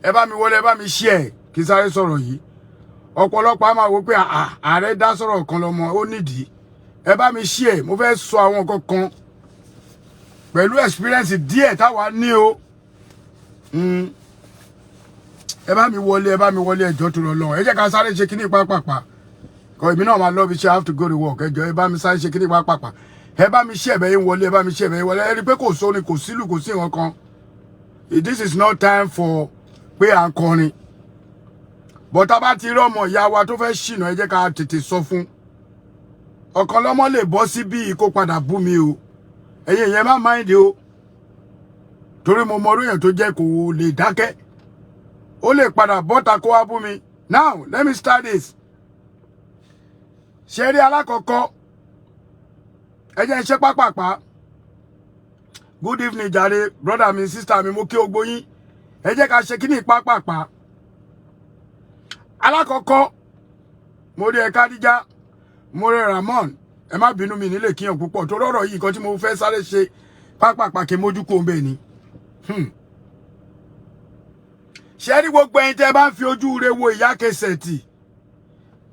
ẹ bá mi wọlé, ẹ bá mi share kí sáré sọ̀rọ̀ yìí. Ọ̀pọ̀lọpọ̀ á máa wò pé Ààrẹ dá sọ̀rọ̀ Okanlomo ó nídìí. Ẹ bá mi share, mo fẹ́ sọ àwọn nǹkan kan pẹ̀lú experience díẹ̀ táwa ní o. Ẹ bá mi wọlé ẹjọ́ tó lọ lọ. Ẹ jẹ́ ká sáré ṣe kíní pápápá. Kọ́ èmi náà máa lọ bí ṣe, I have to go to work. Ẹjọ́ ẹ bá mi sáré ṣe kíní pápápá. Ẹ bá mi share bẹ́ẹ̀ wọlé, ẹ bá mi share bẹ́ẹ̀ wọlé. Ẹ rí pé kò sóni, kò sílù, kò sí nǹkan kan. This is not time for pé à ń kọrin. But tá bá ti rí ọmọ ìyá wa tó fẹ́ ṣìnà, ẹ jẹ́ ká tètè sọ fún. Okanlomo lè bọ́ síbí kó padà bú mi o. Ẹ̀yin yẹn má mind o. Torí mo mọ èèyàn tó jẹ́ kò lè dákẹ́. Ó lè padà bọ́ta kó wá bú mi. Now, let me start this. Ṣé rí alákọ̀ọ́kọ́? Ẹ jẹ́ iṣẹ́ pápápá. Good evening jàre, brother mi, sister mi, mo kí gbogbo yín. Ẹ jẹ́ ká ṣe kíní pápápá. Alákọ̀ọ́kọ́, mo rí Khadija, mo rí Ramon. Ẹ má bínú mi nílé kíyàn púpọ̀ tó rọ̀rọ̀ yìí nǹkan tí mo fẹ́ sáré ṣe pápápá kí mójú kó ń bẹ ni. Ṣé rí gbogbo ẹ̀yin tẹ́ bá ń fi ojú re wo ìyá Kẹsẹ̀tì.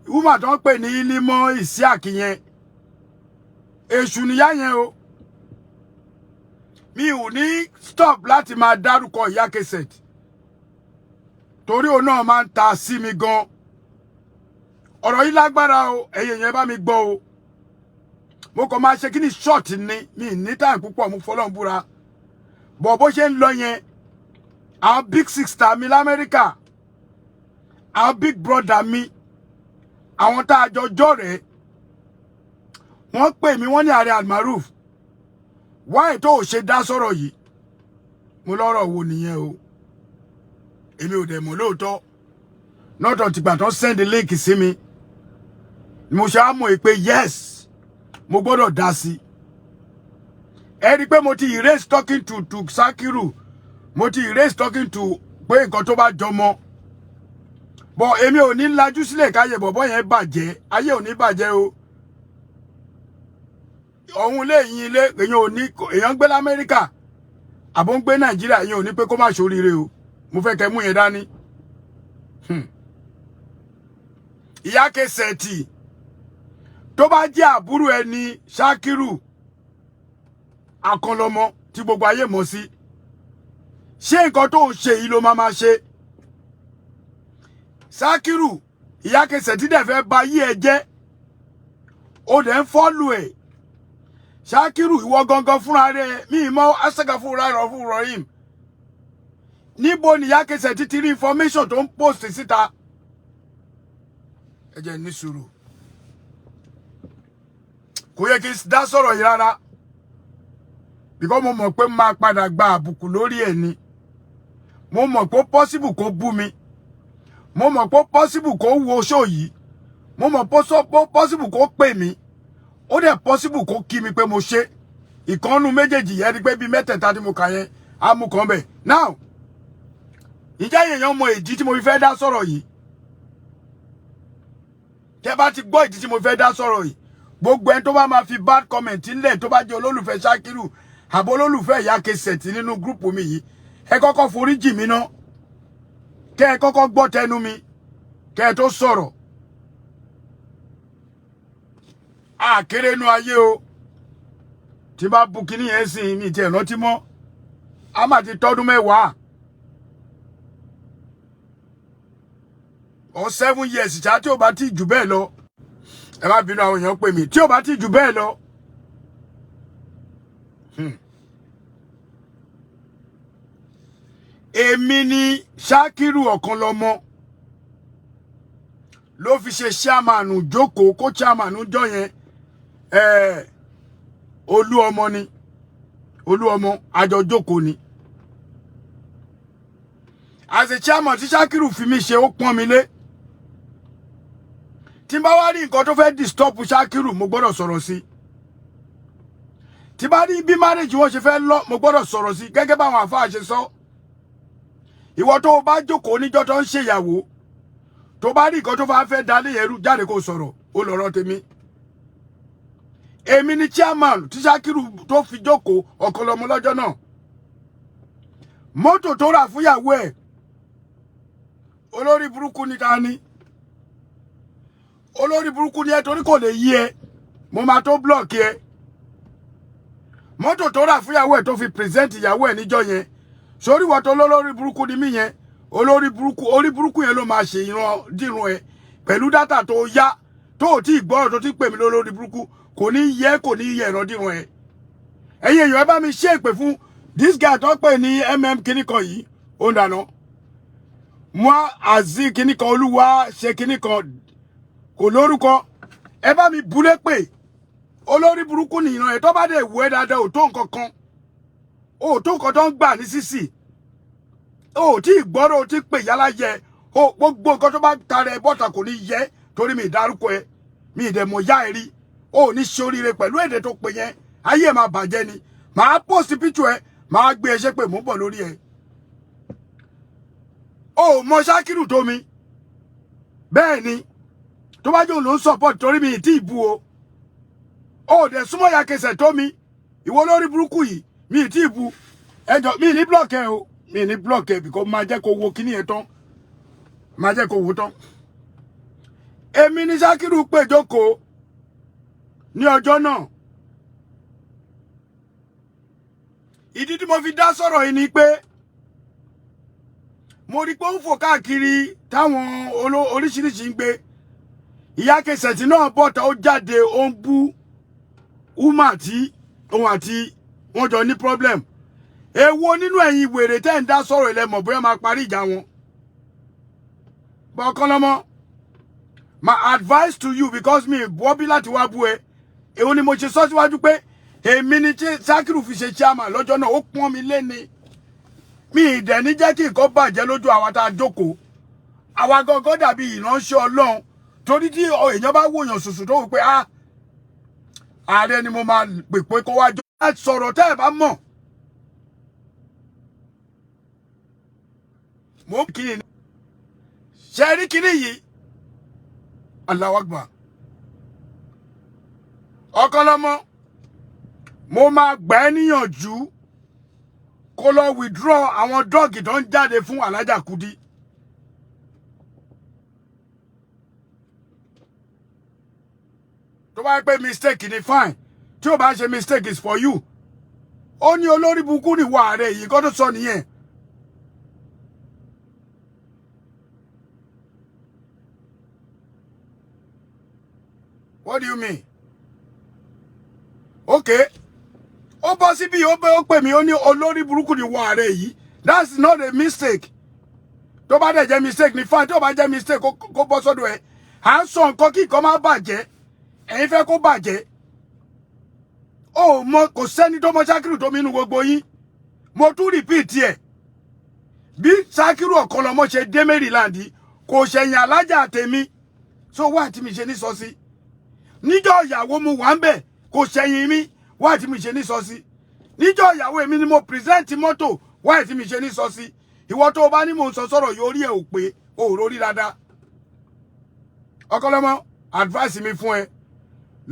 Woman tó ń pè ní Ilimọ Isiaki yẹn. Èṣù níyá yẹn o. Mi ò ní stop láti máa dárúkọ ìyá Kẹsẹ̀tì. Torí òun náà máa ń ta sí mi gan. Ọ̀rọ̀ yìí lágbára o, ẹ̀yin yẹn bá mi gbọ́ o. Mo kàn máa ṣe kíní short ni, mi ní time púpọ̀, mo fọlọ́run búra. Bó ṣe ń lọ yẹn, àwọn big sister mi l'Amẹ́ríkà, àwọn big brother mi, àwọn tá a jọ jọ̀rẹ́, wọ́n pè mí, wọ́n ní Ààrẹ Almaroof. Why tó ṣe dá sọ̀rọ̀ yìí? Mo lọ́rọ̀ wo nìyẹn o. Èmi ò dẹ̀ mọ̀ lóòótọ́. Nọ́tọ̀ tìgbà tán send link sí mi. Mo ṣe á mọ̀ pé yes, mo gbọ́dọ̀ dá sí. Ẹ rí pé mo ti erase talking to Sakiru. Mo ti erase talking to pé nǹkan tó bá jọmọ. But èmi ò ní lajú sílẹ̀ káyé bọ̀bọ́ yẹn bàjẹ́. Ayé ò ní bàjẹ́ o. Ọ̀hun lè yin ilé, èèyàn gbé l'Amẹ́ríkà. Àbọ̀ ń gbé Nàìjíríà, èèyàn ò ní pé kó má ṣoríire o. Mo fẹ́ kẹ́ mú yẹn dání. Ìyá Kẹsẹ̀tì tó bá jẹ́ àbúrò ẹni Sakiru Okanlomo tí gbogbo ayé mọ̀ sí. Ṣé nǹkan tó ń ṣe yìí ló máa ṣe? Sakiru, ìyá Kẹsẹ̀tì dẹ̀ fẹ́ ba yí ẹ jẹ́. Ó dẹ̀ ń fọ́lù ẹ̀. Sakiru, ìwọ gangan fúnra rẹ̀, mi mọ̀ asaka fúnra rẹ̀ fún Rahim. Níbo ni ìyá Kẹsẹ̀tì ti rí information tó ń post síta? Ẹ jẹ́ ní sùúrù. Kò yẹ kí n dá sọ̀rọ̀ yìí rárá. Because mo mọ̀ pé máa padà gba àbùkù lórí ẹ̀ ni. Mo mọ̀ pé possible kó bú mi. Mo mọ̀ pé possible kó wo show yìí. Mo mọ̀ pé possible kó pè mí. Ó dẹ̀ possible kó kí mi pé mo ṣe. Ìkànnù méjèèjì yẹn rí pé bí mẹ́tẹ̀ẹ̀ta tí mo kà yẹn á mú kan bẹ̀. Now, ìjà èèyàn mọ ìdí tí mo fi fẹ́ dá sọ̀rọ̀ yìí. Tẹ́ bá ti gbọ́ ìdí tí mo fẹ́ dá sọ̀rọ̀ yìí. Gbogbo ẹni tó bá máa fi bad comment ńlẹ̀ tó bá jẹ́ olólùfẹ́ Sakiru àbọ̀ olólùfẹ́ ìyá Kẹsẹ̀tì nínú gúrùpù mi yìí. Ẹ kọ́kọ́ foríjì mi ná. Kẹ́ ẹ kọ́kọ́ gbọ́ tẹnu mi. Kẹ́ ẹ tó sọ̀rọ̀. Àkéré inú ayé o. Tí bá bu kíní yẹn sìn mi tí ẹ̀ rántí mọ́. A máa ti tọ́dún mẹ́wàá. Or 7 years ṣá tí ó bá ti jù bẹ́ẹ̀ lọ. Ẹ má bínú àwọn èèyàn pè mí. Tí ó bá ti jù bẹ́ẹ̀ lọ. Èmi ni Sakiru Okanlomo ló fi ṣe chairman jókòó kó chairman jọ yẹn Olúọmọ ni. Olúọmọ àjọ jókòó ni. As a chairman tí Sakiru fi mí ṣe ó pọ́n mi lé. Tí bá wá rí nǹkan tó fẹ́ disturb Sakiru mo gbọ́dọ̀ sọ̀rọ̀ sí. Tí bá rí bí marriage wọ́n ṣe fẹ́ lọ mo gbọ́dọ̀ sọ̀rọ̀ sí gẹ́gẹ́ bá àwọn àfáà ṣe sọ. Ìwọ tó bá jókòó níjọ́ tó ń ṣe ìyàwó tó bá rí nǹkan tó fẹ́ dalé ẹrú jáde kó sọ̀rọ̀ ó lọ́rọ̀ tèmi. Èmi ni chairman tí Sakiru tó fi jókòó Okanlomo lọ́jọ́ náà. mọ́tò tó rà fún ìyàwó ẹ̀ olórí burúkú ni ta ni olórí burúkú ni ẹ torí kò lè yí ẹ mo máa tó block ẹ mọ́tò tó rà fún ìyàwó ẹ̀ tó fi present ìyàwó ẹ̀ níjọ́ yẹn sórí wọ́n tó lólórí burúkú ni mí yẹn orí burúkú yẹn ló máa ṣe ìran dírun ẹ pẹ̀lú dátà tó yá tó ti gbọ́rọ̀ tó ti pè mí lólórí burúkú kò ní yẹ ìran dírun ẹ ẹ̀yin èèyàn ẹ bá mi ṣe ìpè fún this guy tó pè ní kíní kan yìí ó ń dáná moi àzí kíní kan olúwa ṣe kíní kan kò lórúkọ ẹ bá mi búlé pè olórí burúkú ni ìran ẹ tó bá dé wù ẹ́ dáadáa ò tó nǹkan kan ò tó nǹkan tó ń gbà ní sísì ò tí gbọ́rọ̀ ò tí pè yálà yẹ ó gbogbo nǹkan tó bá tara ẹ bọ́ta kò ní yẹ torí mi ìdárúkọ ẹ mi ìdẹ̀mọ̀ yá ẹ rí ó ní ṣoríire pẹ̀lú èdè tó pè yẹn ayé ẹ máa bàjẹ́ ni màá post picture ẹ màá gbé ẹṣẹ́ pé mò ń bọ̀ lórí ẹ ó mọ Ṣákírù tó mi bẹ́ẹ̀ ni tó bá jẹ́ òun ló ń support torí mi ìtì ìbú o ó dẹ̀ súnmọ́ ya kẹsẹ̀ tó mi ìwọ lórí burúkú yìí mi ìtì ìbú ẹjọ́ mi ní block ẹ o mi ní block ẹ because máa jẹ́ kó wo kíní ẹ tán máa jẹ́ kó wo tán èmi ní Ṣákírù pé jókòó ní ọjọ́ náà ìdí tí mo fi dá sọ̀rọ̀ yìí ni pé mo rí pé ó ń fò káàkiri táwọn oríṣiríṣi ń gbé ìyá kẹsẹ̀tì náà bọ́ta ó jáde ó ń bú uma tí òun àti wọn jọ ní problem èwo nínú ẹ̀yin wèrè tẹ́ ń dá sọ̀rọ̀ ilẹ̀ mọ̀ bóyá máa parí ìjà wọn Okanlomo my advice to you because mi bọ́bí láti wá bú ẹ èwo ni mo ṣe sọ síwájú pé èmi ni Ṣákírù fi ṣe chairman lọ́jọ́ náà ó pọ́n mi lé ni mi ìdẹ̀ ní jẹ́ kí nǹkan bàjẹ́ lójú àwa tá a jókòó àwa gangan dàbí ìránṣẹ́ Ọlọ́run torí tí èèyàn bá wòyàn sùsù tó wù pé ààrẹ ni mo máa pè pé kó wá jọ ẹ sọ̀rọ̀ tẹ́ ẹ bá mọ̀ mo kiri ni ṣe rí kiri yìí Allahu Akbar Okanlomo mo máa gbà ẹ́ níyànjú kó lọ withdraw àwọn dọ́ọ̀gì tó ń jáde fún Alhaja Kudi tó bá pé mistake ni fine tí ó bá ṣe mistake is for you ó ní olórí burúkú ni wà Ààrẹ yìí kó tó sọ nìyẹn what do you mean okay ó bọ́ síbí ó pè mí ó ní olórí burúkú ni wà Ààrẹ yìí that's not a mistake tó bá dẹ̀ jẹ́ mistake ni fine tó bá jẹ́ mistake kó bọ́ sọ́dọ̀ ẹ̀ à ń sọ nǹkan kí nǹkan má bàjẹ́ ẹ̀yin fẹ́ kó bàjẹ́ ó mọ kò sẹ́ni tó mọ Ṣákírù tó mi nínú gbogbo yín mo tún repeat ẹ̀ bí Ṣákírù Okanlomo ṣe dé Maryland kò ṣẹ̀yìn Alhaja tèmi so wá tí mi ṣe ní sọ sí níjọ́ ìyàwó mu wà ń bẹ̀ kò ṣẹ̀yìn mi wá tí mi ṣe ní sọ sí níjọ́ ìyàwó èmi ni mo present mọ́tò wá tí mi ṣe ní sọ sí ìwọ tó bá ní mò ń sọ sọ̀rọ̀ yóò rí ẹ̀ ò pé ò rórí dáadáa Okanlomo advice mi fún ẹ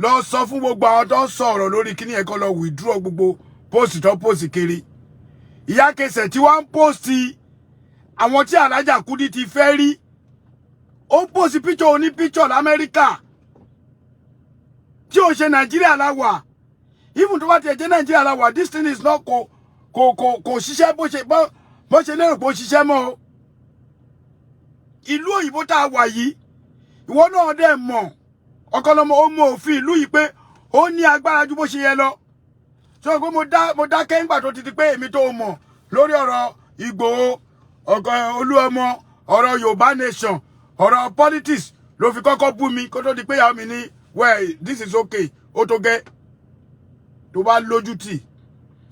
lọ sọ fún gbogbo àwọn tó ń sọ̀rọ̀ lórí kíní ẹ̀ kó lọ withdraw gbogbo post tó post kiri ìyá kẹsẹ̀ tí wọ́n ń post àwọn tí Alhaja Kudi ti fẹ́ rí ó ń post picture oní picture l'Amẹ́ríkà tí ó ṣe Nàìjíríà láwà even tó bá ti jẹ́ Nàìjíríà láwà this thing is not kò ṣiṣẹ́ bó ṣe lérò pé ó ṣiṣẹ́ mọ́ o ìlú òyìnbó tá a wà yìí ìwọ náà dẹ̀ mọ̀ Okanlomo ó mọ òfin ìlú yìí pé ó ní agbára ju bó ṣe yẹ lọ so pé mo dákẹ́ ńgbà tó ti di pé èmi tó mọ̀ lórí ọ̀rọ̀ Ìgbòho Olúọmọ ọ̀rọ̀ Yorùbá nation ọ̀rọ̀ politics ló fi kọ́kọ́ bú mi kó tó di pé ìyàwó mi ní well this is okay ó tó gẹ́ tó bá lójú tì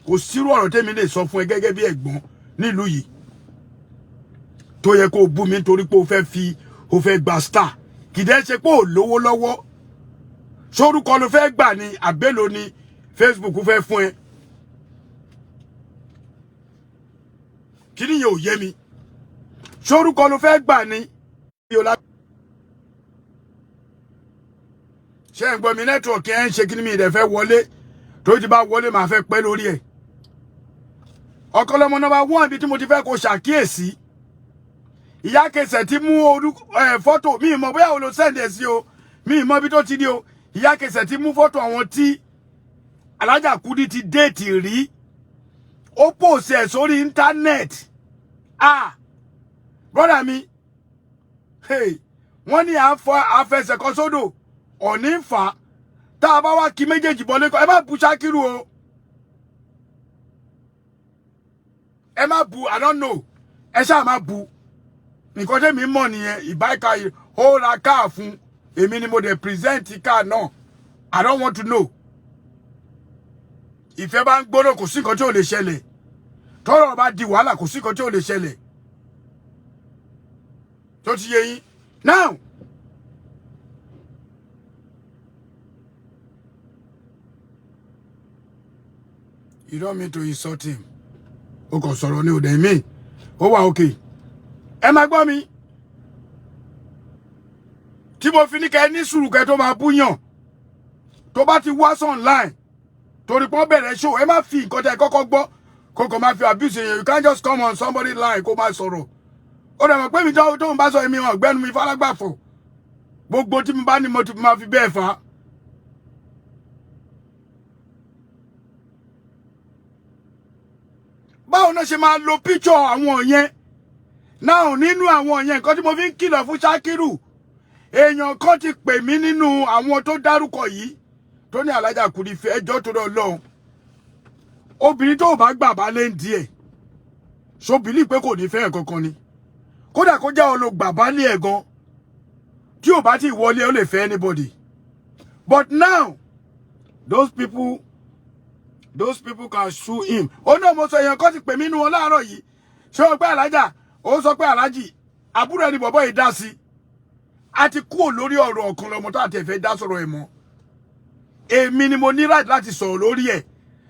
kò sírú ọ̀rọ̀ tèmi lè sọ fún ẹ gẹ́gẹ́ bí ẹ̀gbọ́n nílùú yìí tó yẹ kó bú mi nítorí pé ó fẹ́ gba star kìdẹ́ ṣe pé ò lówó lọ́wọ́ sórúkọ ló fẹ́ gbà ní àbélò ní Facebook fẹ́ fún ẹ kí ni yóò yé mi sórúkọ ló fẹ́ gbà ní ṣe ń gbọ́ mi nẹ́tíwọ̀kì ẹ̀ ń ṣe kí ni mi ìdẹ̀ fẹ́ wọlé tó ti bá wọlé máa fẹ́ pẹ́ lórí ẹ̀ Okanlomo number 1 bí tí mo ti fẹ́ kó ṣàkíyèsí. Ìyá Kẹsẹ̀ ti mú photo mi mọ̀ bóyá o lo send ẹ sí o. Mi mọ̀ bí tó ti di o. Ìyá Kẹsẹ̀ ti mú photo àwọn tí Alhaja Kudi ti date rí. Ó post ẹ sórí internet. Brother mi. Hey, wọ́n ní àfẹsẹ̀ kan sódò. Oni fa tá bá wá kí méjèèjì bọ́lé ko ẹ má bu Shakiru o. Ẹ má bu, I don't know. Ẹ ṣá má bu. Nǹkan tẹ́ mi mọ̀ nìyẹn, ìbáìka ó ra car fún èmi ni mo dey present car náà. I don't want to know. Ìfẹ́ bá ń gbóná kò sí nǹkan tí ó lè ṣẹlẹ̀. Tọ́rọ̀ bá di wàhálà kò sí nǹkan tí ó lè ṣẹlẹ̀. Tó ti yé yín. Now, you don't mean to insult him. O kò sọ̀rọ̀ ní òde mi. Ó wà okay. Ẹ má gbọ́ mi. Tí mo fi ní kẹ́ ní sùúrù kẹ́ tó máa búyàn. Tó bá ti wá online. Torí pé ó bẹ̀rẹ̀ show. Ẹ má fi nǹkan tẹ́ kọ́kọ́ gbọ́. Kókò má fi abuse yẹn. You can't just come on somebody line kó má sọ̀rọ̀. Ó dẹ̀ mọ̀ pé mi tó ń bá sọ èmi hàn gbẹ́nu mi fálágbàfọ̀. Gbogbo tí mo bá ní mo ti máa fi bẹ́ẹ̀ fà. Báwo náà ṣe máa lo picture àwọn yẹn? Now nínú àwọn yẹn nǹkan tí mo fi ń kìlọ̀ fún Shakiru. Èèyàn kan ti pè mí nínú àwọn tó dárúkọ yìí. Tó ní Alhaja Kudi fi ẹjọ́ tó lọ lọ́hùn. Obìnrin tó bá gbà bá lé ń díẹ̀. So believe pé kò ní fẹ́ kankan ni. Kódà kó jẹ́ olùgbà bá lé ẹ̀ gan. Tí ò bá ti wọlé ó lè fẹ́ anybody. But now, those people can sue him. Oh no, mo sọ èèyàn kan ti pè mí nínú wọn láàárọ̀ yìí. Ṣé o pé Alhaja? Ó sọ pé Alhaji, àbúrò ẹni bọ̀bọ́ yìí dá sí. A ti kúrò lórí ọ̀rọ̀ Okanlomo tó àti ẹ̀fẹ́ dá sọ̀rọ̀ ẹ̀ mọ́. Èmi ni mo ní right láti sọ̀rọ̀ lórí ẹ̀.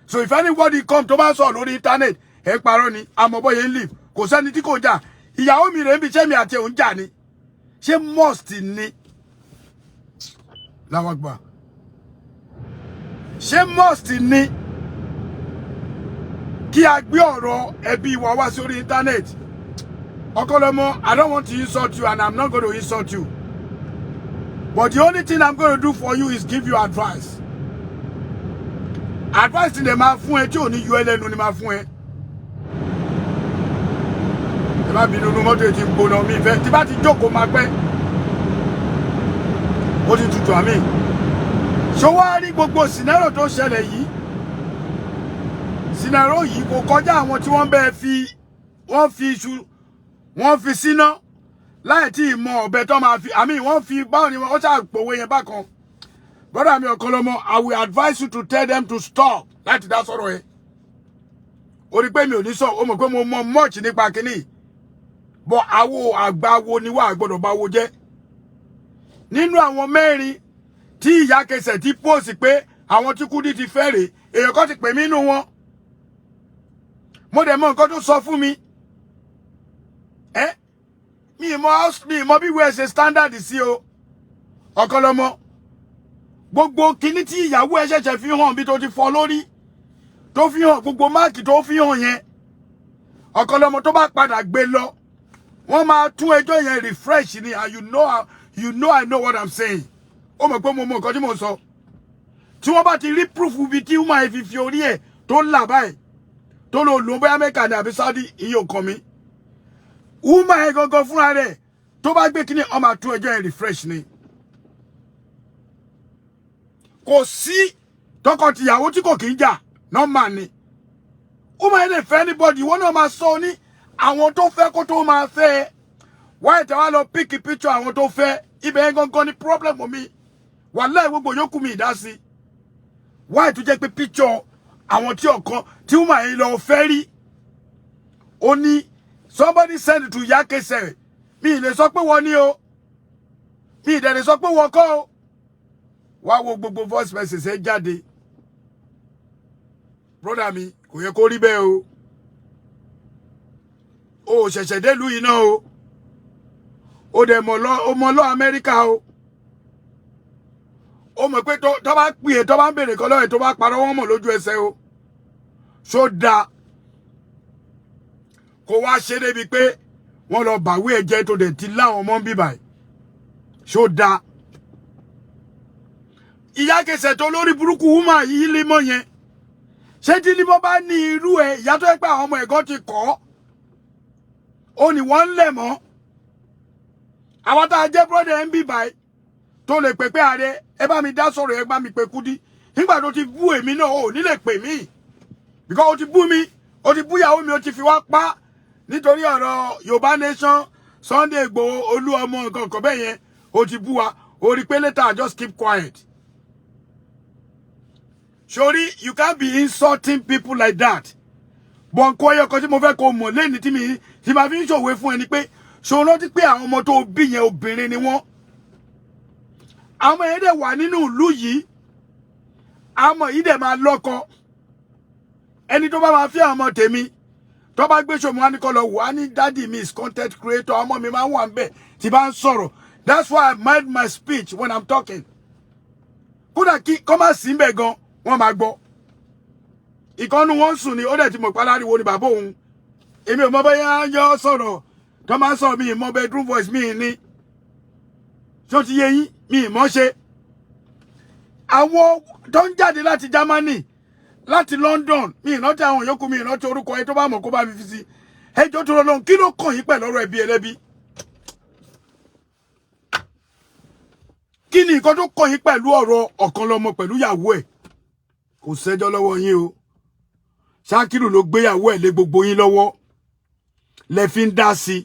So if anybody come tó bá sọ̀rọ̀ lórí internet, ẹ parọ́ ni, àmọ́bọ̀ yẹn live. Kò sẹ́ni tí kò jà. Ìyàwó mi rẹ̀ ń bí ṣé mi àti òun jà ni. Ṣé must ni? Láwàgbà. Ṣé must ni? Kí a gbé ọ̀rọ̀ ẹbí wa wá sórí internet. Okanlomo, I don't want to insult you and I'm not going to insult you. But the only thing I'm going to do for you is give you advice. Advice ni ma fún ẹ tí ò ní yọ ẹlẹ́nu ni ma fún ẹ. Ẹ má bínú nu mọ́tò tí ń gbóná mi fẹ́. Tí bá ti jókòó máa pẹ́. Ó ti tutù àmì. Ṣó wá rí gbogbo scenario tó ṣẹlẹ̀ yìí. Scenario yìí kò kọjá àwọn tí wọ́n bẹ́ẹ̀ fi wọ́n fi síná láì tí ì mọ ọ̀bẹ tó máa fi àmì wọ́n fi báwọn ni wọ́n ṣàpòwé yẹn bákan. Brother mi Okanlomo, I will advise you to tell them to stop láti dá sọ̀rọ̀ ẹ. Ó rí pé mi ò ní sọ, ó mọ̀ pé mo mọ much nípa kíní. But àwo àgbáwo ni wà gbọ́dọ̀ bá wo jẹ́. Nínú àwọn mẹ́rin tí ìyá Kẹsẹ̀ ti post pé àwọn tí Kudi ti fẹ́ rè, èèyàn kan ti pè mí nínú wọn. Mo dẹ̀ mọ nǹkan tó sọ fún mi. Mi mọ bí wẹ́ẹ̀ ṣe standard sí o. Okanlomo. Gbogbo kíní tí ìyàwó ẹ ṣẹ̀ṣẹ̀ fi hàn bí tó ti fọ́ lórí. Tó fi hàn gbogbo máàkì tó fi hàn yẹn. Okanlomo tó bá padà gbé lọ. Wọ́n máa tún ẹjọ́ yẹn refresh ni and you know I know what I'm saying. Ó mọ̀ pé mo mọ nǹkan tí mo sọ. Tí wọ́n bá ti rí proof bí tí woman fi fi orí ẹ̀ tó là báyìí. Tó lọ lò bóyá America ní àbí Saudi iye ò kàn mí. Woman ẹ̀ gangan fúnra rẹ̀ tó bá gbé kíní ó máa tún ẹjọ́ yẹn refresh ni. Kò sí tọkọtìyàwó tí kò kì í jà normal ni. Woman ẹ̀ lè fẹ́ anybody wọ́n náà máa sọ ní àwọn tó fẹ́ kó tó máa fẹ́. Why tẹ́ wá lọ pick picture àwọn tó fẹ́ ibẹ̀ yẹn gangan ni problem mi. Wàláhì gbogbo yòókù mi ìdá sí. Why tó jẹ́ pé picture àwọn tí ọ̀kan tí woman yẹn lọ fẹ́ rí. Ó ní somebody send it to Ìyá Kẹsẹ̀. Mi lè sọ pé wọ́n ní o. Mi dẹ̀ lè sọ pé wọ́n kọ́ o. Wá wo gbogbo voice message ẹ jáde. Brother mi, kò yẹ kó rí bẹ́ẹ̀ o. O ṣẹ̀ṣẹ̀ délùú yìí náà o. O dẹ̀ mọ̀ lọ Amẹ́ríkà o. O mọ̀ pé tó bá pè é tó bá ń bèrè kan lọ́wọ́ tó bá parọ́ wọ́n mọ̀ lójú ẹsẹ̀ o. So da. kó wá ṣe débi pé wọ́n lọ bàwé ẹ̀jẹ̀ tó dẹ̀ ti láwọn ọmọ ń bí báyìí ṣó dáa. Ìyá Kẹsẹ̀ tó lórí burúkú woman yìí límọ̀ yẹn ṣé tí límọ̀ bá ní irú ẹ̀ ìyá tó ẹ pé àwọn ọmọ ẹ̀gọ́ ti kọ́ ó ní wọ́n ń lẹ̀ mọ́ àwọn tá a jẹ́ brother ń bí báyìí tó lè pè pé Ààrẹ ẹ bá mi dá sọ̀rọ̀ ẹ bá mi pè Kudi nígbà tó ti bú èmi náà ò ní lè pè mí because ó ti bú mi ó ti bú ìyàwó mi ó ti fi wá pa nítorí ọ̀rọ̀ Yorùbá nation Sunday Igboho olú ọmọ nǹkan kan bẹ́ẹ̀ yẹn ó ti bú wa ó rí pé later I just keep quiet. Sorry, you can't be insulting people like that. Bon ko yo kan tí mo fẹ́ kó mọ̀ lẹ́ni tí ma fi ń ṣòwe fún ẹni pé so rántí pé àwọn ọmọ tó bí yẹn obìnrin ni wọ́n. Àwọn yẹn dẹ̀ wà nínú ìlú yìí. Àwọn yìí dẹ̀ máa lọ́kọ. Ẹni tó bá máa fi àwọn ọmọ tèmi tó bá gbé ṣòmù wá ní kó lọ wò á ní daddy mi is content creator ọmọ mi máa ń wà ńbẹ̀ tí bá ń sọ̀rọ̀. That's why I mind my speech when I'm talking. Kódà kí kó má sí ńbẹ̀ gan wọ́n máa gbọ́. Ìkànnù wọn sùn ni ó dẹ̀ ti mọ̀ páláriwo ni bàbá òun. Èmi ò mọ̀ bóyá yọ sọ̀rọ̀ tó máa sọ mi mọ̀ bedroom voice mi ní. Ṣó ti yé yín mi mọ̀ ṣe. Àwọn tó ń jáde láti Germany láti London mi ìrántí àwọn yòókù mi ìrántí orúkọ ẹ tó bá mọ̀ kó bá mi fi sí. Ẹjọ́ tó lọ́n kí ló kàn yín pẹ̀lú ọ̀rọ̀ ẹbí ẹlẹ́bí? Kí ni nǹkan tó kàn yín pẹ̀lú ọ̀rọ̀ Ọ̀kanlọ́mọ pẹ̀lú ìyàwó ẹ̀? Kò sẹ́jọ́ lọ́wọ́ yín o. Ṣákìrù ló gbéyàwó ẹ̀ lé gbogbo yín lọ́wọ́. Lẹ fi ń dá sí.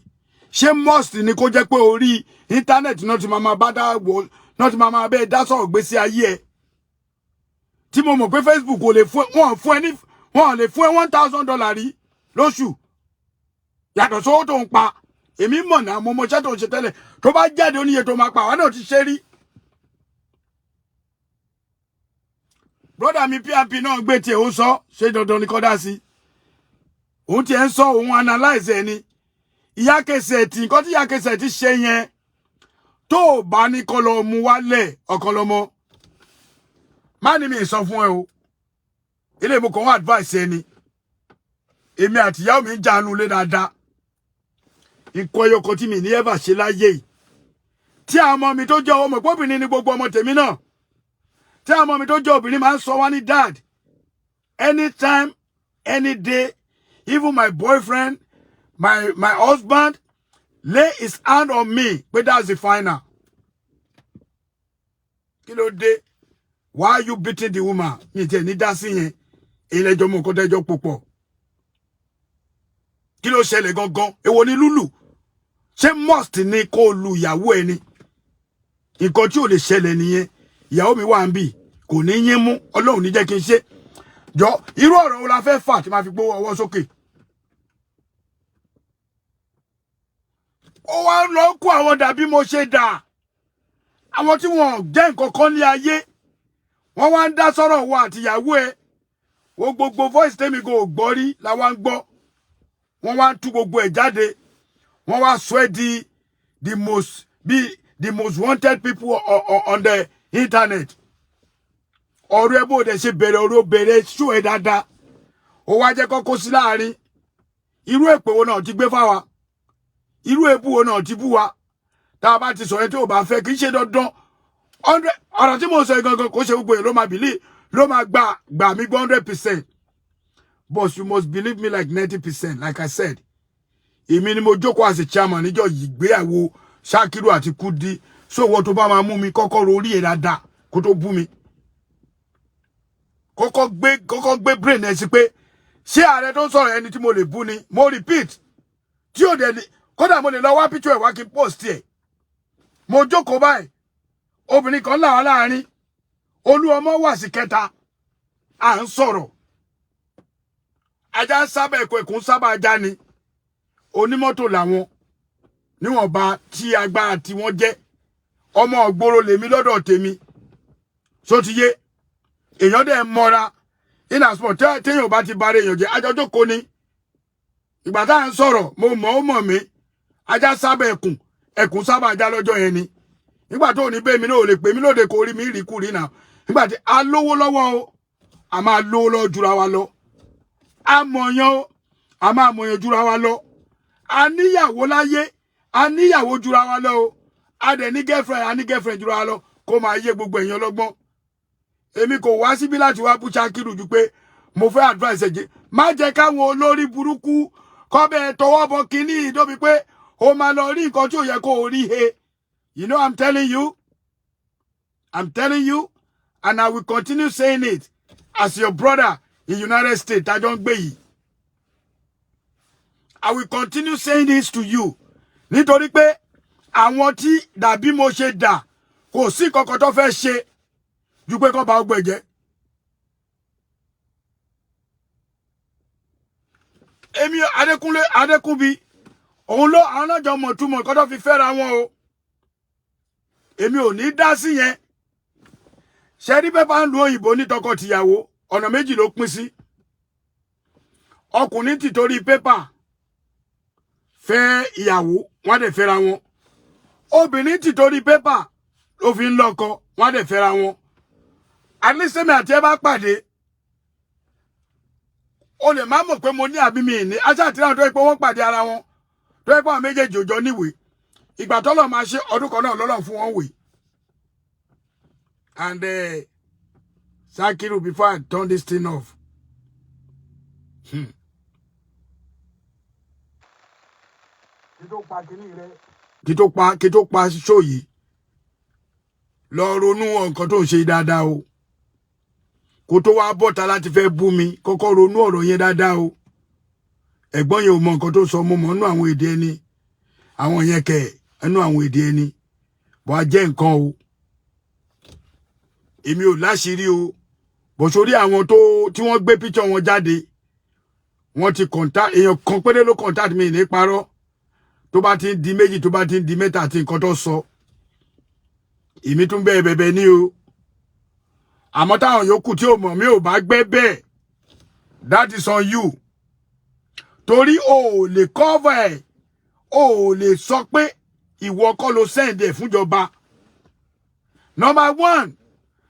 Ṣé must ni kó jẹ́ pé orí internet náà ti máa bá dá wọ náà ti máa bẹ́ẹ̀ dá sọ̀rọ̀ gbésí ayé ẹ̀. Tí mo mọ̀ pé Facebook ò lè fún wọ́n lè fún ẹ $1,000 rí lóṣù. Yàtọ̀ sówó tó ń pa. Èmi mọ̀ náà mo mọṣẹ́ tó ń ṣe tẹ́lẹ̀. Tó bá jáde oníye tó máa pa àwọn náà ti ṣe rí. Brother mi PMP náà gbé tí ó sọ ṣe dandan ní kódà sí. Òun tí ẹ ń sọ òun analyze ẹni. Ìyá Kẹsẹ̀ tí nǹkan tí Ìyá Kẹsẹ̀ tí ṣe yẹn tó bá ní kó lọ mú wálẹ̀ Ọ̀kanlọ́mọ. Má ní mi sọ fún ẹ o. Ilé mo kàn wá advice ẹni. Èmi àti ìyàwó mi jánu lé dáadáa. Nǹkan ẹyọkan tí mi ní ever ṣe láyé yìí. Tí àwọn ọmọ mi tó jẹ́ ọmọ ìpóbìnrin ní gbogbo ọmọ tèmi náà. Tí àwọn ọmọ mi tó jẹ́ obìnrin máa ń sọ wá ní dad. Anytime, any day, even my boyfriend, my husband, lay his hand on me, but that's the final. Kí ló dé? Why are you beating the woman? Mi tẹ̀ ní dá sí yẹn. Ilé ẹjọ́ mọ̀ nǹkan tẹ́jọ́ púpọ̀. Kí ló ṣẹlẹ̀ gangan? Èwo ni lúlù? Ṣé must ni kó lu ìyàwó ẹni? Nǹkan tí ò lè ṣẹlẹ̀ nìyẹn. Ìyàwó mi wà ń bì. Kò ní yín mú. Ọlọ́run ní jẹ́ kí n ṣe. Jọ, irú ọ̀rọ̀ wo la fẹ́ fà tí máa fi gbówó ọwọ́ sókè? Ó wá lọ kó àwọn dàbí mo ṣe dà. Àwọn tí wọ́n jẹ́ nǹkan kan ní ayé. Wọ́n wá ń dá sọ́rọ̀ wa àti ìyàwó ẹ̀. Wo gbogbo voice tèmi go gbọ́ rí la wá ń gbọ́. Wọ́n wá ń tú gbogbo ẹ̀ jáde. Wọ́n wá sọ ẹ́ the most wanted people on the internet. Ọ̀rọ̀ ẹ bó dẹ̀ ṣe bẹ̀rẹ̀ ọ̀rọ̀ bẹ̀rẹ̀ ṣó ẹ dáadáa. Ó wá jẹ́ kọ́kọ́ sí láàrin. Irú èpè wo náà ti gbé fáwa. Irú èbú wo náà ti bú wa. Tá a bá ti sọ ẹ tí ò bá fẹ́ kì í ṣe dandan. Ọ̀rọ̀ tí mo sọ gangan kò ṣe gbogbo ẹ̀ ló máa believe ló máa gbà mí 100%. But you must believe me like 90%, like I said. Èmi ni mo jókòó as a chairman níjọ́ ìgbéyàwó Ṣákìrù àti Kudi. So wọ́n tó bá máa mú mi kọ́kọ́ rorí ẹ̀ dáadáa kó tó bú mi. Kọ́kọ́ gbé brain ẹ̀ sí pé ṣé ààrẹ tó ń sọ̀rọ̀ ẹni tí mo lè bú ni? Mo repeat. Tí ò dẹ̀ kódà mo lè lọ wá picture ẹ̀ wá kí n post ẹ̀. Mo jókòó báyìí. Obìnrin kan là wá láàrin. Olúọmọ wà sí kẹta. À ń sọ̀rọ̀. Ajá ń sábà ẹ̀kọ́ ẹ̀kún sábà ajá ni. Onímọ́tò làwọn. Níwọ̀nba tí agbára tí wọ́n jẹ́. Ọmọ ògbóró lèmi lọ́dọ̀ tèmi. So ti yé. Èèyàn dẹ̀ mọ́ra. In as much téèyàn bá ti bare èèyàn jẹ́ ajọ́jọ́ kò ní. Ìgbà tá à ń sọ̀rọ̀ mo mọ̀ ó mọ̀ mí. Ajá sábà ẹ̀kún sábà ajá lọ́jọ́ yẹn ni. Nígbà tó ní bẹ́ẹ̀ mi náà ò lè pè mí lóde kò rí mi rí kú rí náà. Nígbà tí a lówó lọ́wọ́ o, a máa lówó lọ jura wa lọ. A mọ̀yàn o, a máa mọ̀yàn jura wa lọ. a níyàwó láyé, a níyàwó jura wa lọ o. A dẹ̀ ní girlfriend, a ní girlfriend jura wa lọ. Kó máa yé gbogbo èèyàn lọ́gbọ́n. Èmi kò wá síbí láti wá bú Sakiru ju pé mo fẹ́ advice ẹ jẹ́. Má jẹ́ káwọn olórí burúkú kó bẹ́ẹ̀ tọwọ́ bọ kíní ìdóbi pé ó máa lọ rí nǹkan tí ò yẹ kó rí he. You know I'm telling you. I'm telling you, and I will continue saying it as your brother in United States. I don't gbé. I will continue saying this to you. Nítorí pé àwọn tí dàbí mo ṣe dà kò sí kankan tó fẹ́ ṣe ju pé kó ba ọgbẹ́ jẹ́. Èmi Adékúnbí òun ló àwọn náà jọ mọ̀ túmọ̀ kó tó fi fẹ́ra wọn o. Èmi ò ní dá sí yẹn. Ṣé rí pépà ń lu òyìnbó ní tọkọ-tìyàwó ọ̀nà méjì ló pín sí. Ọkùnrin ti torí pépà fẹ́ ìyàwó wọ́n dẹ̀ fẹ́ra wọn. Obìnrin ti torí pépà ló fi ń lọ́kọ wọ́n dẹ̀ fẹ́ra wọn. Àníṣẹ́mi àti ẹ bá pàdé o lè má mọ̀ pé mo ní àbí mi ní aṣá àti náà tó yẹ pé wọ́n pàdé ara wọn tó yẹ pé àwọn méjèèjì òjò níwèé ìgbà tọ́lọ̀ máa ṣe ọdún kan náà lọ́lọ́ fún wọn wèé. And Sakiru, before I turn this thing off. Kí tó pa show yìí. Lọ ronú nǹkan tó ń ṣe dáadáa o. Kó tó wá bọ́ta láti fẹ́ bú mi, kọ́kọ́ ronú ọ̀rọ̀ yẹn dáadáa o. Ẹ̀gbọ́n yẹn ò mọ nǹkan tó sọ mo mọ̀ nínú àwọn èdè ẹni. Àwọn yẹn kẹ̀ nínú àwọn èdè ẹni. Bọ́ a jẹ́ nǹkan o. Èmi ò láṣìírí o. Bó sórí àwọn tí wọ́n gbé picture wọn jáde. Wọ́n ti contact èèyàn kan péré ló contact mi ní parọ́. Tó bá ti ń di méjì tó bá ti ń di mẹ́ta àti nǹkan tó sọ. Èmi tún bẹ́ẹ̀ ní o. Àmọ́ táwọn yòókù tí ò mọ̀ mi ò bá gbé bẹ́ẹ̀. That is on you. Torí o ò lè cover ẹ̀. O ò lè sọ pé ìwọ kọ́ ló send ẹ̀ fúnjọba. Number one,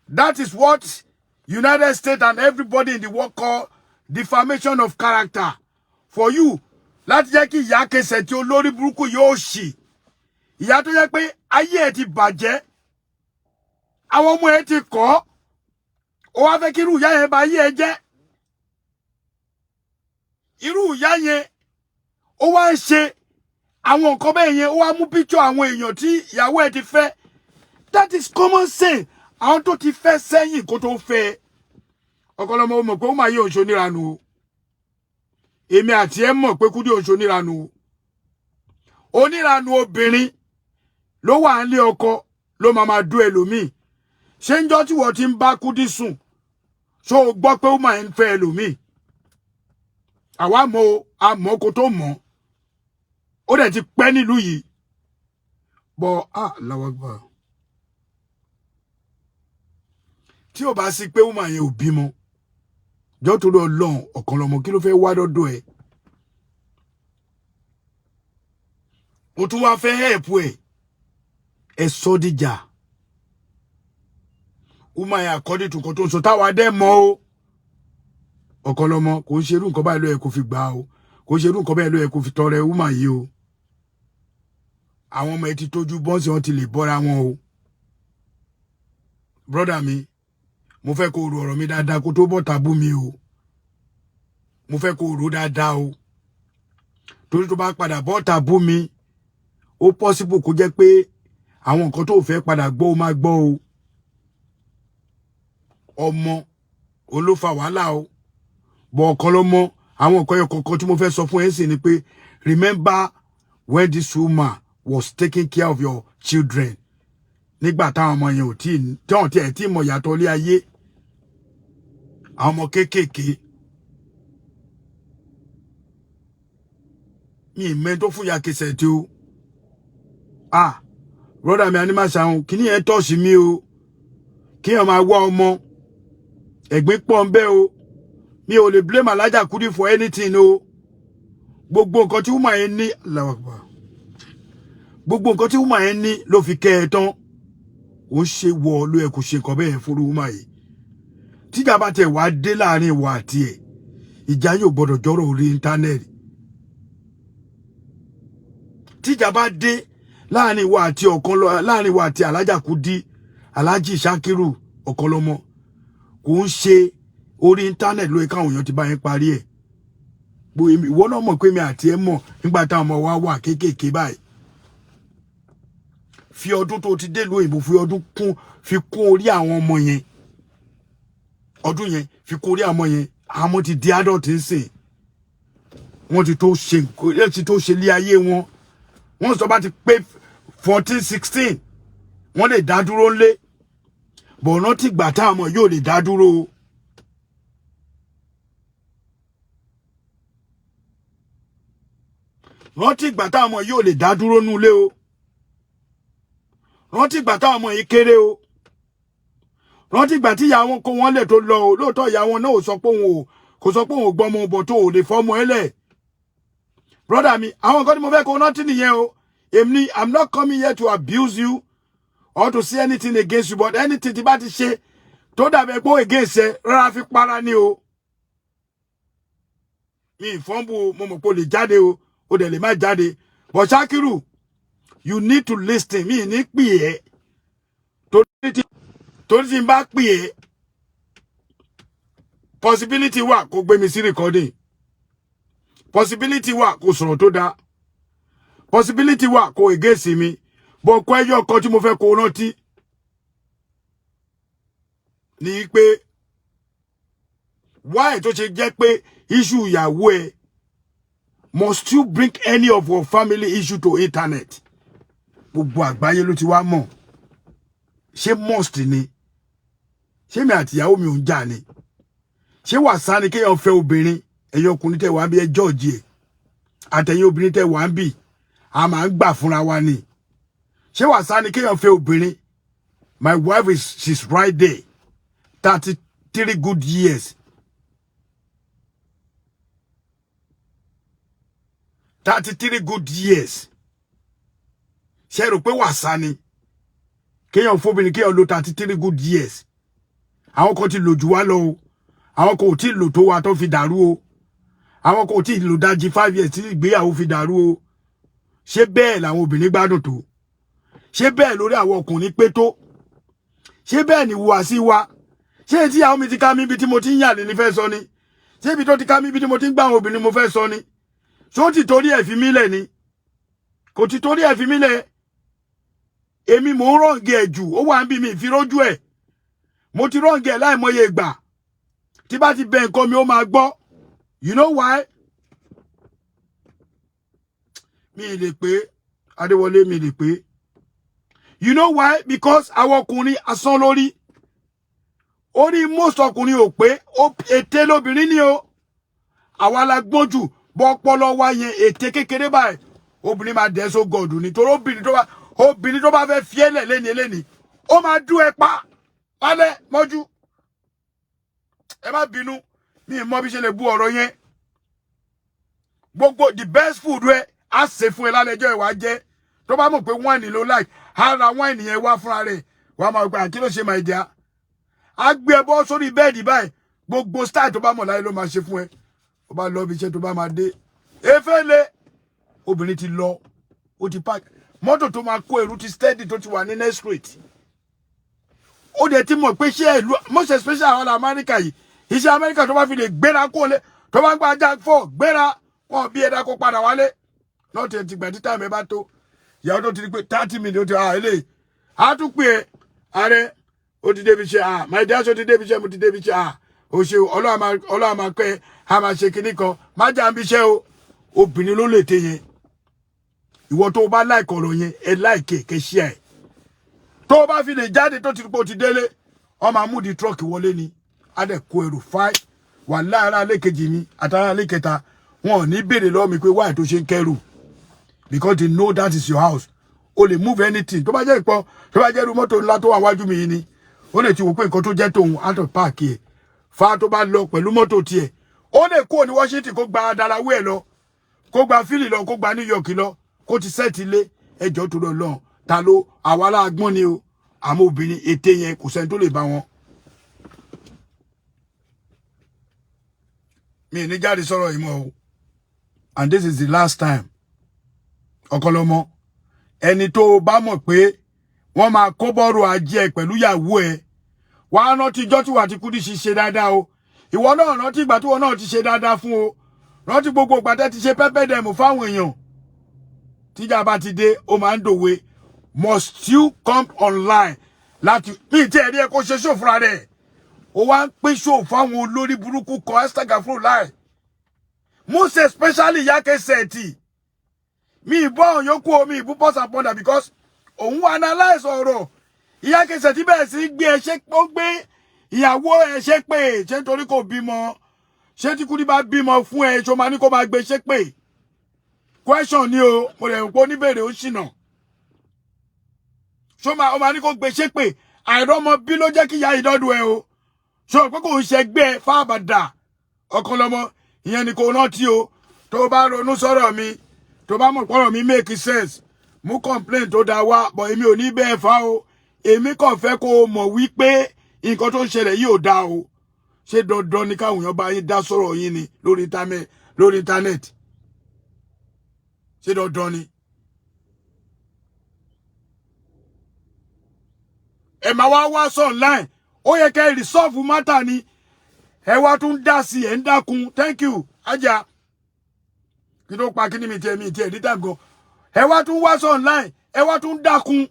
that is what United States and everybody in the world call defamation of character. For you, láti jẹ́ kí ìyá kẹsẹ̀ tí olórí burúkú yóò ṣì. Ìyá tó jẹ́ pé ayé ẹ̀ ti bàjẹ́. Àwọn ọmọ ẹ̀ ti kọ́. Ó wá fẹ́ kí irú ìyá yẹn bá ayé ẹ̀ jẹ́. Irú ìyá yẹn ó wá ń ṣe àwọn nǹkan bẹ́ẹ̀ yẹn ó wá mú picture àwọn èèyàn tí ìyàwó ẹ̀ ti fẹ́. That is common sense. Àwọn tó ti fẹ́ sẹ́yìn kó tó fẹ́. Ọ̀kanlọ́mọ mọ̀ pé ó máa yé òṣò níranu o. Èmi àti ẹ mọ̀ pé Kudi òṣò níranu o. Oníranu obìnrin ló wà nílé ọkọ ló máa dú ẹlòmíì. Ṣé ńjọ́ tí wọ́n ti ń bá Kudi sùn ṣó o gbọ́ pé ó máa ń fẹ́ ẹlòmíì. Àwa àmọ́ kó tó mọ̀. Ó dẹ̀ ti pẹ́ nílùú yìí. Bọ̀ lọ́wọ́ gbà. Tí o bá sí pé ó máa yẹn ò bímọ. Jọ́ tó lọ lọ́n Ọ̀kanlọ́mọ kí ló fẹ́ wá dọ́dọ̀ ẹ̀. O tún wá fẹ́ help ẹ̀. Ẹ sọ dìjà. Ó máa yẹn according to nǹkan tó ń sọ táwa dẹ́ mọ́ o. Ọ̀kanlọ́mọ kò ń ṣerú nǹkan báyìí ló yẹ kó fi gbà o. Kò ń ṣerú nǹkan báyìí ló yẹ kó fi tọrẹ ó máa yí o. Àwọn ọmọ ẹ ti tójú bọ́ǹsì wọn ti lè bọ́ra wọn o. Brother mi, mo fẹ́ kó ro ọ̀rọ̀ mi dáadáa kó tó bọ́ tàbú mi o. Mo fẹ́ kó ro dáadáa o. Torí tó bá padà bọ́ tàbú mi, ó possible kó jẹ́ pé àwọn nǹkan tó fẹ́ padà gbọ́ ó máa gbọ́ o. Ọmọ olófa wàhálà o. Bọ̀ Ọ̀kanlọ́mọ àwọn nǹkan kọ̀ọ̀kan tí mo fẹ́ sọ fún ẹ sì ni pé remember when this woman was taking care of your children. Nígbà táwọn ọmọ yẹn ò tí mọ̀ yàtọ̀ lé ayé. Àwọn ọmọ kéékèèké. Mi mẹ́ tó fún ya kẹsẹ̀ tí ó. Brother mi animal ṣàwọn kí ní ẹ̀ tọ́ọ̀ṣì mi o. Kí ẹ̀ máa wá ọmọ. Ẹ̀gbín pọ̀ ń bẹ o. Mi ò lè blame Alhaja Kudi for anything o. Gbogbo nǹkan tí woman yẹn ní. Gbogbo nǹkan tí woman yẹn ní ló fi kẹ́ ẹ tán. Ó ṣe wọ ló yẹ kó ṣe nǹkan bẹ́ẹ̀ fún woman yìí. Tíjà bá tẹ̀ wá dé láàrin ìwà àti ẹ̀. Ìjà yóò gbọ́dọ̀ jọ́rọ̀ orí íńtánẹ́ẹ̀tì. tíjà bá dé láàrin wa àti Okanlomo, láàrin wa àti Alhaja Kudi, Alhaji Shakiru Okanlomo, kò ń ṣe orí internet lóye káwọn èèyàn ti bá yín parí ẹ̀. Ìwọ náà mọ̀ pé mi àti ẹ mọ̀ nígbà táwọn ọmọ wa wà kéékèèké báyìí. Fi ọdún tó ti dé ìlú òyìnbó fi kún orí àwọn ọmọ yẹn. Ọdún yẹn fi kún orí àwọn ọmọ yẹn. Àwọn ọmọ ti di adult nsìn. Wọ́n ti tó ṣe lé ayé wọn. Wọ́n sọ bá ti pé 14, 16. Wọ́n lè dá dúró nlé. Bọ̀ rántí ìgbà táwọn ọmọ yóò lè dá dúró. Rántí ìgbà táwọn ọmọ yóò lè dá dúró nulé o. Rántí ìgbà táwọn ọmọ yìí kéré o. Rántí ìgbà tí ìyá wọn kó wọn lẹ̀ tó lọ o. Lóòótọ́ ìyá wọn náà kò sọ pé òun ò gbọ́mọ bọ̀ tó ò lè fọ́mọ ẹ lẹ̀. Brother mi, àwọn nǹkan tí mo fẹ́ kó rántí nìyẹn o. I'm not coming here to abuse you or to say anything against you, but anything tí bá ti ṣe tó dàbí pé against ẹ rárá fi para ni o. Mi ìfọ́nbù mo mọ̀ pé o lè jáde o. O dẹ̀ lè má jáde. But Shakiru, you need to listen. Mi ní pè ẹ́. Torí tí n bá pè ẹ́, possibility wà kó gbé mi sí recording. Possibility wà kó sọ̀rọ̀ tó dáa. Possibility wà kó against mi. But kó ẹyọ kan tí mo fẹ́ kó rántí ni pé why tó ṣe jẹ́ pé issue ìyàwó ẹ must you bring any of your family issue to internet? Gbogbo àgbáyé ló ti wá mọ̀. Ṣé must ni? Ṣé mi àti ìyàwó mi ò ń jà ni? Ṣé wàsá ni kéèyàn fẹ́ obìnrin, ẹ̀yin ọkùnrin tẹ́ wà ń bí ẹ jọ́ọ̀jì ẹ̀. Àtẹ̀yin obìnrin tẹ́ wà ń bí, a máa ń gbà fúnra wa ni. Ṣé wàsá ni kéèyàn fẹ́ obìnrin? My wife she's right there. 33 good years. 33 good years. Ṣé rò pé wàsá ni kéèyàn fóbìnrin kéèyàn lò 33 good years? Àwọn kan ti lò jù wá lọ o. Àwọn kan ò tí lò tó wa tó fi dàrú o. Àwọn kan ò tí lò dájí 5 years tí ìgbéyàwó fi dàrú o. Ṣé bẹ́ẹ̀ làwọn obìnrin gbádùn tó? Ṣé bẹ́ẹ̀ lórí àwọn ọkùnrin pé tó? Ṣé bẹ́ẹ̀ ni ìhùwàsí wa? Ṣé tí ìyàwó mi ti ká mi ibi tí mo ti ń yàlè ní fẹ́ sọ ni? Ṣé ibi tó ti ká mi ibi tí mo ti ń gbà àwọn obìnrin mo fẹ́ sọ ni? Ṣé ó ti torí ẹ̀ fi mí lẹ̀ ni? Kò ti torí ẹ̀ fi mí lẹ̀. Èmi mò ń rọ̀ǹgì ẹ̀ jù. Ó wà ń bí mi ìfirójú ẹ̀. Mo ti rọ̀ǹgì ẹ̀ láìmọye ìgbà. Tí bá ti bẹ nǹkan mi ó máa gbọ́. You know why? Mi lè pé Adéwọlé mi lè pé. You know why? Because àwọn ọkùnrin asán lórí. Orí most ọkùnrin ò pé ète lóbìnrin ni o. Àwa la gbọ́n jù bọ́ ọpọlọ wa yẹn ète kékeré báyìí. Obìnrin máa dẹ̀ so gọ̀ọ̀dù nítorí obìnrin tó bá fẹ́ fi ẹlẹ̀ léni. Ó máa dú ẹ pa. Alẹ́ mọ́jú. Ẹ má bínú. Mi mọ̀ bí ṣe lè bú ọ̀rọ̀ yẹn. Gbogbo the best food rẹ̀ á ṣe fún ẹ lálẹ́jọ́ ìwà jẹ́. Tó bá mọ̀ pé wine ló like, á ra wine yẹn wá fúnra rẹ̀. Wà máa gbà kí ló ṣe máa jẹ́. Á gbé ẹ bọ́ sórí bẹ́ẹ̀dì báyìí. Gbogbo style tó bá mọ̀ láyé ló máa ṣe fún ẹ. Ó bá lọ bí iṣẹ́ tó bá máa dé. Efele. Obìnrin ti lọ. Ó ti park. Mọ́tò tó máa kó ẹrù ti steady tó ti wà ní next street. Ó dẹ̀ ti mọ̀ pé ṣé ìlú most especially àwọn Amẹ́ríkà yìí. Iṣẹ́ Amẹ́ríkà tó bá fi lè gbéra kó lé. Tó bá gba jack 4 gbéra. Wọ́n bí ẹ̀dá kó padà wálé. Lọ́tẹ̀ ti gbà tí time ẹ bá tó. Ìyàwó tó ti rí pé 30 minutes ó ti eléyìí. A tún pè é. Ààrẹ ó ti débi ṣe my dear ó ti débi ṣe mo ti débi ṣe ó ṣe Ọlọ́run máa pẹ́ a máa ṣe kinní kan. Má jà ń bí iṣẹ́ o. Obìnrin ló lè tẹ yẹn. Ìwọ tó bá like ọ̀rọ̀ yẹn ẹ like kẹ́ share ẹ̀. Tó bá fi lè jáde tó ti rí pé ó ti délé ó máa mú di truck wọlé ni. A dẹ̀ kó ẹrù fáì wà lára lẹ́kejì mi àtàrà lẹ́kẹta wọn ò ní béèrè lọ́wọ́ mi pé why tó ṣe ń kẹ́rù because they know that is your house. O lè move anything tó bá jẹ́ ìpọ́ tó bá jẹ́ irú mọ́tò ńlá tó wà wájú mi yìí ni ó lè ti wò pé nǹkan tó jẹ́ tòun out of park ẹ̀ fa tó bá lọ pẹ̀lú mọ́tò tiẹ̀ ó lè kó ní Washington kó gba Delaware ẹ̀ lọ kó gba Philly lọ kó gba New York lọ kó ti set ilé ẹjọ́ tó lọ lọ́hùn ta ló àwa láàgbọ́n ni o àmọ́ obìnrin ète yẹn kò sẹ́ni tó lè bá wọn. Mi ní jáde sọ̀rọ̀ yìí mọ́ o and this is the last time Okanlomo ẹni tó bá mọ̀ pé wọ́n máa kó bọ́rọ̀ ajé ẹ pẹ̀lú ìyàwó ẹ wá rántí ijọ́ tí wà tí Kudi ṣe dáadáa o ìwọ náà rántí ìgbà tí wọ́n náà ti ṣe dáadáa fún o rántí gbogbo ìgbà tẹ́ ti ṣe pẹ́pẹ́ dẹ̀mù fáwọn èèyàn tíjà bá ti dé ó máa ń dòwe must you come online láti bí tí ẹ̀rí ẹ kó ṣe ṣó fúnra rẹ̀ ó wá ń pín ṣó fáwọn olórí burúkú kan Instagram fún láì most especially Iyake mi ìbọn yòókù omi ìbú pọ́sà pọ́ndà because òun analyze ọ̀rọ̀ Iyake bẹ̀rẹ̀ sí gbé ẹṣẹ́ ó gbé ìyàwó ẹṣẹ́ pé ṣé nítorí kò bímọ ṣé tí Kudi bá bímọ fún ẹ ṣó máa ní kó máa gbé ṣẹ́ pé question ni o mo rẹ̀ pé oníbèrè ó ṣìnà ṣó máa ní kó gbé ṣẹ́ pé àìrọ́mọ bí ló jẹ́ kí ìyá ìdọ́dún ẹ o ṣó pé kò ń ṣẹgbẹ́ fáàbàdà Okanlomo ìyẹn ni kò rántí o tó bá ronú sọ̀rọ̀ mi tó bá mọ̀ pọ̀rọ̀ mi make sense mú complaint tó dáa wá bọ̀ èmi ò ní bẹ́ẹ̀ fá o èmi kàn fẹ́ kó o mọ̀ wípé nǹkan tó ń ṣẹlẹ̀ yìí ò dáa o ṣé dandan ni káwọn èèyàn bá yín dá sọ̀rọ̀ yín ni lórí internet ṣé dandan ni. ẹ máa wá sọ online ó yẹ kẹ́ resolve matter ni ẹ wá tún dá sí ẹ ń dákun thank you ajá kí ló pa kíní mi tiẹ̀ ní dàgọ́ ẹ wá tún wá sọ online ẹ wá tún dákun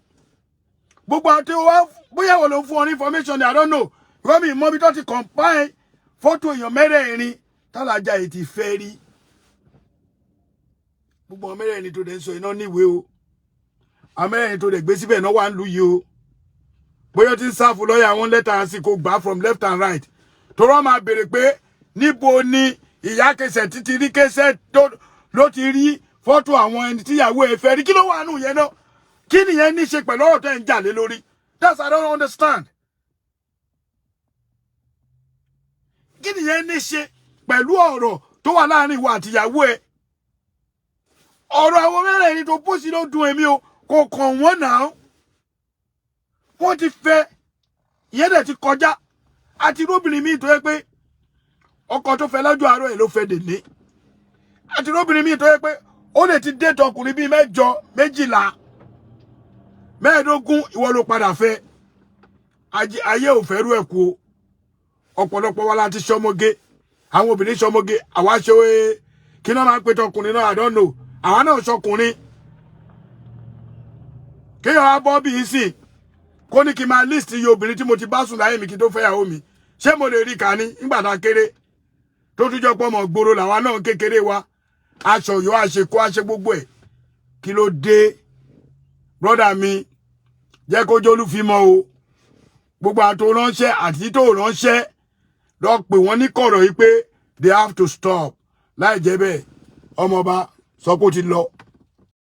gbogbo àti wá bóyá wọ́n ló ń fún ọ ní information I don't know because mi mọ bí tó ti combine fọ́tò èèyàn mẹ́rẹ̀ẹ̀rin tálàjà yìí ti fẹ́ rí gbogbo mẹ́rẹ̀ẹ̀rin tó dẹ̀ ń sọ iná níwèé o amẹ́rẹ̀ẹ̀rin tó dẹ̀ gbé síbẹ̀ náà wà ń lù yìí o bóyá tí ń sáfù lọ́yà wọn lẹ́tà sí kò gbà from left and right torọ́ máa béèrè pé níbo ni Iyake títí rí kẹsẹ̀ ló ti rí fọ́tò àwọn ẹni tíyàwó ẹ fẹ́ rí kí ló wà nù yẹn náà kí nìyẹn ní ṣe pẹ̀lú ọ̀rọ̀ tẹ́ ń jà lé lórí that's I don't understand kí nìyẹn ní ṣe pẹ̀lú ọ̀rọ̀ tó wà láàrin ìwọ àtìyàwó ẹ ọ̀rọ̀ àwọn mẹ́rẹ̀ẹ̀rin tó pósí ló dùn èmi o kò kàn wọ́n náà wọ́n ti fẹ́ ìyẹn dẹ̀ ti kọjá àti róbìnrin míì tó yẹ pé ọkọ tó fẹ́ lọ́jọ́ àárọ̀ ẹ̀ ló fẹ́ dèní àti róbìnrin míì tó yẹ pé ó lè ti dé tọkùnrin bíi 12 15 ìwọ ló padà fẹ́ ayé ò fẹ́ rú ẹ̀ kú o ọ̀pọ̀lọpọ̀ wa láti ṣọmọge àwọn obìnrin ṣọmọge àwa ṣe kí náà máa ń pè tọkùnrin náà I don't know àwa náà ṣọkùnrin kéèyàn á bọ́ bí i sí kó ní kí n máa list iye obìnrin tí mo ti bá sùn láyé mi kí n tó fẹ́yàwó mi ṣé mo lè rí kà ní nígbà tá a kéré tó tún jọ pọ̀ mọ́ gbòòrò làwa náà kékeré wa aṣọ yóò àṣekó àṣe gbogbo ẹ̀ kí ló dé brọ́dà mi jẹ́ kó jólú fi mọ́ o gbogbo àtò ránṣẹ́ àti tó ránṣẹ́ lọ pè wọ́n ní kọ̀rọ̀ yìí pé they have to stop láì jẹ́ bẹ́ẹ̀ ọmọọba sọ pé ó ti lọ.